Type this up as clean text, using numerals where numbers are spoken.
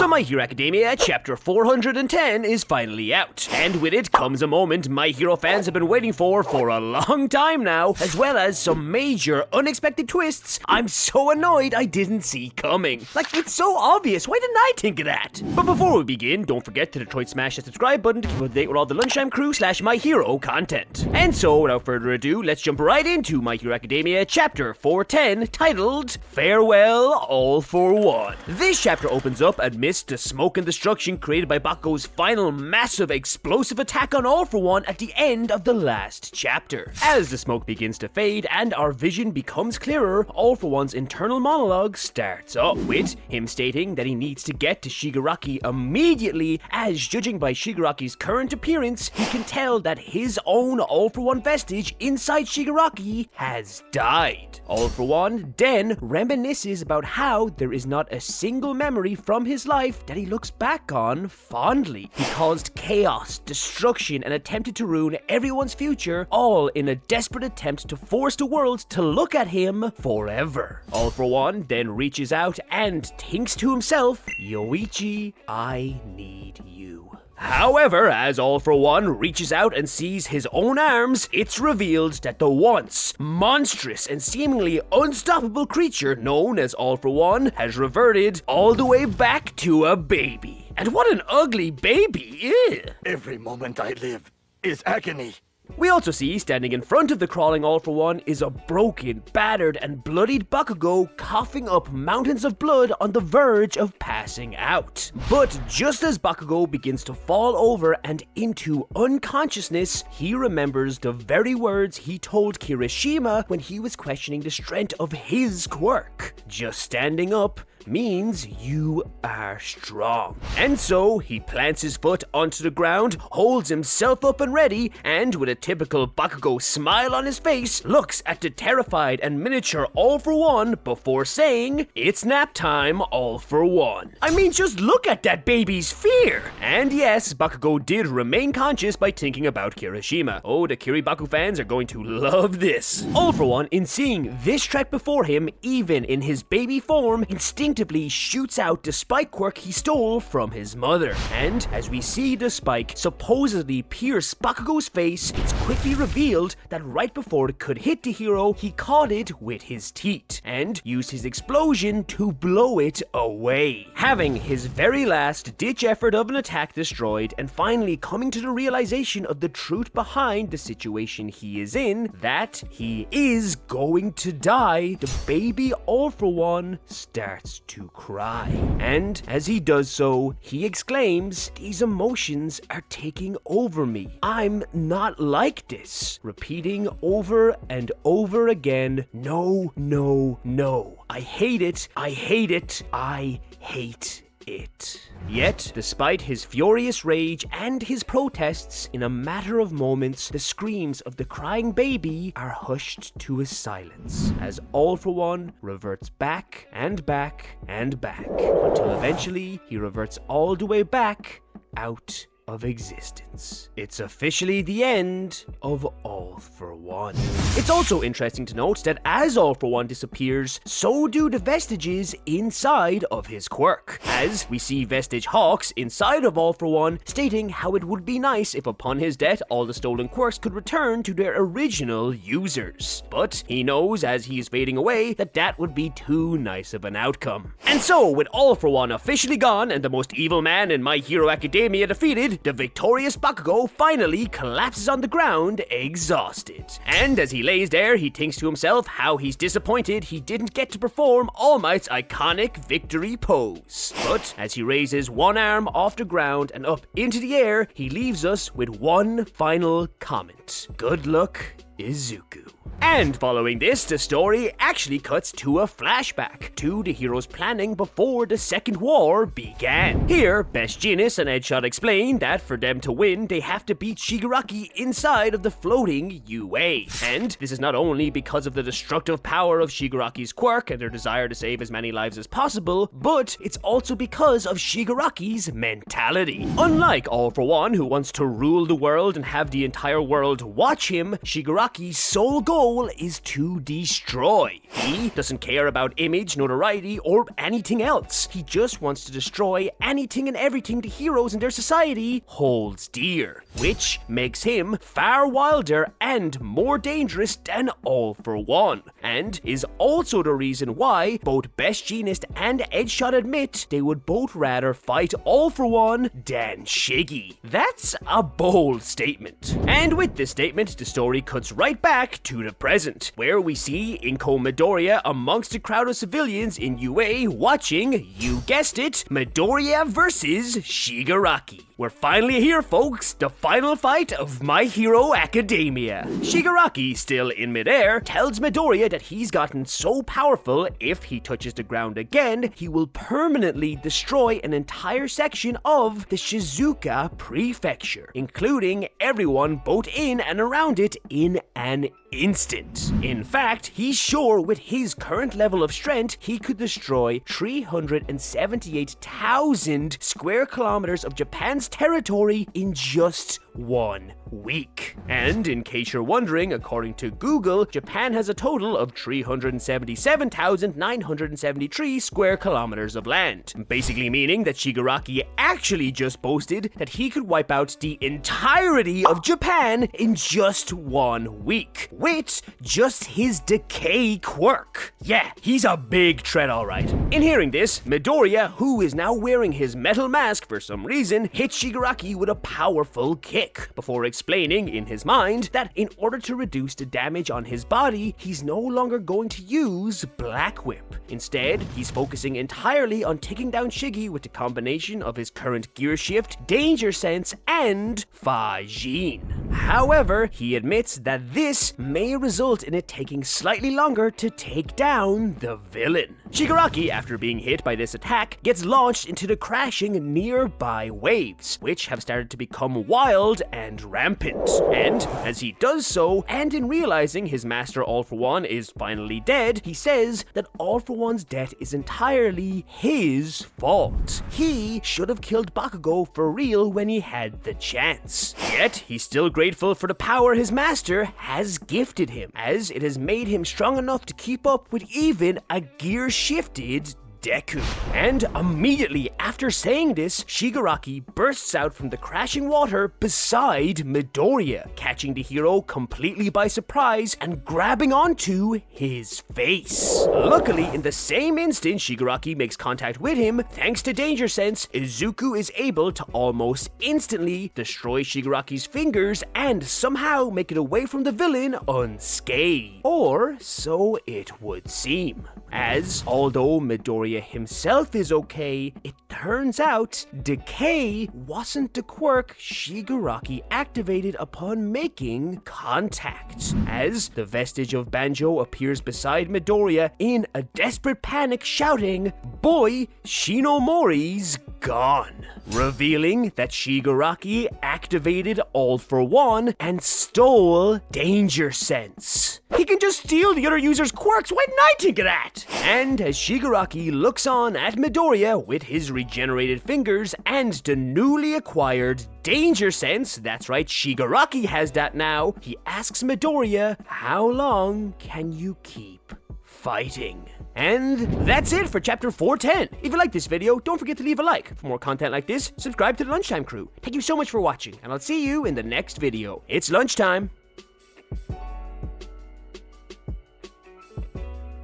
So My Hero Academia Chapter 410 is finally out, and with it comes a moment My Hero fans have been waiting for a long time now, as well as some major unexpected twists I'm so annoyed I didn't see coming. Like, it's so obvious, why didn't I think of that? But before we begin, don't forget to Detroit smash the subscribe button to keep up to date with all the LunchTime crew / My Hero content. And so, without further ado, let's jump right into My Hero Academia Chapter 410, titled Farewell All for One. This chapter opens up amidst the smoke and destruction created by Bakugo's final massive explosive attack on All for One at the end of the last chapter. As the smoke begins to fade and our vision becomes clearer, All for One's internal monologue starts up, with him stating that he needs to get to Shigaraki immediately, as judging by Shigaraki's current appearance, he can tell that his own All for One vestige inside Shigaraki has died. All for One then reminisces about how there is not a single memory from his life that he looks back on fondly. He caused chaos, destruction, and attempted to ruin everyone's future, all in a desperate attempt to force the world to look at him forever. All for One then reaches out and thinks to himself, Yoichi, I need you. However, as All for One reaches out and sees his own arms, it's revealed that the once monstrous and seemingly unstoppable creature known as All for One has reverted all the way back to a baby. And what an ugly baby! Ew. Every moment I live is agony. We also see, standing in front of the crawling All for One, is a broken, battered, and bloodied Bakugo coughing up mountains of blood on the verge of passing out. But just as Bakugo begins to fall over and into unconsciousness, he remembers the very words he told Kirishima when he was questioning the strength of his quirk. Just standing up means you are strong. And so he plants his foot onto the ground, holds himself up and ready, and with a typical Bakugo smile on his face, looks at the terrified and miniature All for One before saying, "It's nap time, All for One." I mean, just look at that baby's fear! And yes, Bakugo did remain conscious by thinking about Kirishima. Oh, the Kiribaku fans are going to love this. All for One, in seeing this trek before him, even in his baby form, instinctively shoots out the spike quirk he stole from his mother. And as we see the spike supposedly pierce Bakugo's face, it's quickly revealed that right before it could hit the hero, he caught it with his teeth and used his explosion to blow it away. Having his very last ditch effort of an attack destroyed, and finally coming to the realization of the truth behind the situation he is in, that he is going to die, the baby All for One starts to cry. And as he does so, he exclaims, "These emotions are taking over me. I'm not like this," repeating over and over again, "No, no, no. I hate it. I hate it. I hate it." Yet, despite his furious rage and his protests, in a matter of moments, the screams of the crying baby are hushed to a silence, as All for One reverts back and back and back, until eventually he reverts all the way back out of existence. It's officially the end of All for One. It's also interesting to note that as All for One disappears, so do the vestiges inside of his quirk, as we see vestige Hawks inside of All for One stating how it would be nice if upon his death all the stolen quirks could return to their original users. But he knows as he is fading away that that would be too nice of an outcome. And so, with All for One officially gone and the most evil man in My Hero Academia defeated, the victorious Bakugo finally collapses on the ground, exhausted. And as he lays there, he thinks to himself how he's disappointed he didn't get to perform All Might's iconic victory pose. But as he raises one arm off the ground and up into the air, he leaves us with one final comment. Good luck, Izuku. And following this, the story actually cuts to a flashback to the heroes' planning before the Second War began. Here, Best Genius and Edgeshot explain that for them to win, they have to beat Shigaraki inside of the floating UA. And this is not only because of the destructive power of Shigaraki's quirk and their desire to save as many lives as possible, but it's also because of Shigaraki's mentality. Unlike All for One, who wants to rule the world and have the entire world watch him, Shigaraki Shigaraki's sole goal is to destroy. He doesn't care about image, notoriety, or anything else. He just wants to destroy anything and everything the heroes in their society holds dear, which makes him far wilder and more dangerous than All for One, and is also the reason why both Best Jeanist and Edgeshot admit they would both rather fight All for One than Shiggy. That's a bold statement. And with this statement, the story cuts right back to the present, where we see Inko Midoriya amongst a crowd of civilians in UA watching, you guessed it, Midoriya versus Shigaraki. We're finally here, folks, the final fight of My Hero Academia. Shigaraki, still in midair, tells Midoriya that he's gotten so powerful, if he touches the ground again, he will permanently destroy an entire section of the Shizuoka Prefecture, including everyone both in and around it in an instant. In fact, he's sure with his current level of strength, he could destroy 378,000 square kilometers of Japan's territory in just 1 week. And in case you're wondering, according to Google, Japan has a total of 377,973 square kilometers of land. Basically meaning that Shigaraki actually just boasted that he could wipe out the entirety of Japan in just 1 week, with just his decay quirk. Yeah, he's a big threat, alright. In hearing this, Midoriya, who is now wearing his metal mask for some reason, hits Shigaraki with a powerful kick, before explaining in his mind that in order to reduce the damage on his body, he's no longer going to use Black Whip. Instead, he's focusing entirely on taking down Shiggy with the combination of his current Gear Shift, Danger Sense, and Fajin. However, he admits that this may result in it taking slightly longer to take down the villain. Shigaraki, after being hit by this attack, gets launched into the crashing nearby waves, which have started to become wild and rampant. And as he does so, and in realizing his master All for One is finally dead, he says that All for One's death is entirely his fault. He should have killed Bakugo for real when he had the chance. Yet, he's still grateful for the power his master has gifted him, as it has made him strong enough to keep up with even a gear-shifted Deku. And immediately after saying this, Shigaraki bursts out from the crashing water beside Midoriya, catching the hero completely by surprise and grabbing onto his face. Luckily, in the same instant Shigaraki makes contact with him, thanks to Danger Sense, Izuku is able to almost instantly destroy Shigaraki's fingers and somehow make it away from the villain unscathed. Or so it would seem. As, although Midoriya himself is okay, it turns out decay wasn't the quirk Shigaraki activated upon making contact, as the vestige of Banjo appears beside Midoriya in a desperate panic, shouting, "Boy, Shinomori's gone," revealing that Shigaraki activated All for One and stole Danger Sense. He can just steal the other user's quirks, why didn't I think of that? And as Shigaraki looks on at Midoriya with his regenerated fingers and the newly acquired Danger Sense, that's right, Shigaraki has that now, he asks Midoriya, how long can you keep fighting? And that's it for chapter 410. If you like this video, don't forget to leave a like. For more content like this, subscribe to the Lunchtime crew. Thank you so much for watching, and I'll see you in the next video. It's lunchtime.